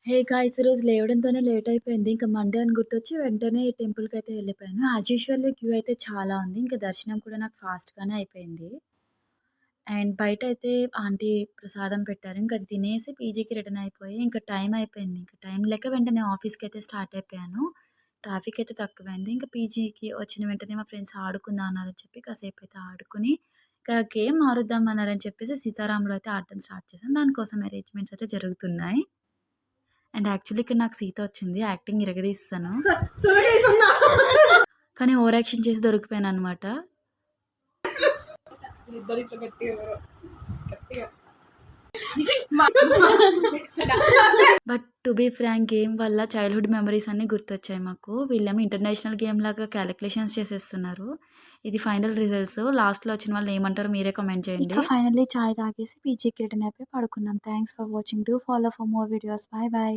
Hey guys! ఈరోజు లేవడంతోనే late అయిపోయింది. ఇంక మండే అని గుర్తొచ్చి వెంటనే టెంపుల్‌కైతే వెళ్ళిపోయాను. యాజ్ యూజువల్ క్యూ అయితే చాలా ఉంది. ఇంక దర్శనం కూడా నాకు ఫాస్ట్‌గానే అయిపోయింది. అండ్ బయటైతే ఆంటీ ప్రసాదం పెట్టారు. ఇంక అది తినేసి పీజీకి రిటర్న్ అయిపోయి ఇంక టైం అయిపోయింది. ఇంక టైం లేక వెంటనే ఆఫీస్‌కైతే స్టార్ట్ అయిపోయాను. ట్రాఫిక్ అయితే తక్కువైంది. ఇంక పీజీకి వచ్చిన వెంటనే మా ఫ్రెండ్స్ ఆడుకుందాం అన్నారని చెప్పి కాసేపైతే ఆడుకొని, ఇక గేమ్ ఆడుద్దాం అన్నారని చెప్పేసి సీతారాములు అయితే ఆడటం స్టార్ట్ చేశాను. దానికోసం అరేంజ్‌మెంట్స్ అయితే జరుగుతున్నాయి. అండ్ యాక్చువల్లీ ఇక్కడ నాకు సీత వచ్చింది. యాక్టింగ్ ఇరగదీసేసాను. కానీ ఓవర్ యాక్షన్ చేసి దొరికిపోయాననమాట. But to be frank game వల్ల చైల్డ్‌హుడ్ మెమరీస్ అన్నీ గుర్తొచ్చాయి మాకు. వీళ్ళేమో ఇంటర్నేషనల్ గేమ్ లాగా కాలిక్యులేషన్స్ చేసేస్తున్నారు. ఇది ఫైనల్ రిజల్ట్స్. లాస్ట్‌లో వచ్చిన వాళ్ళని ఏమంటారో మీరే కామెంట్ చేయండి. ఇక ఫైనల్లీ చాయ్ తాగేసి పీజీకి రిటర్న్ అయిపోయి పడుకున్నాం. Thanks for watching. Do follow for more videos. By by.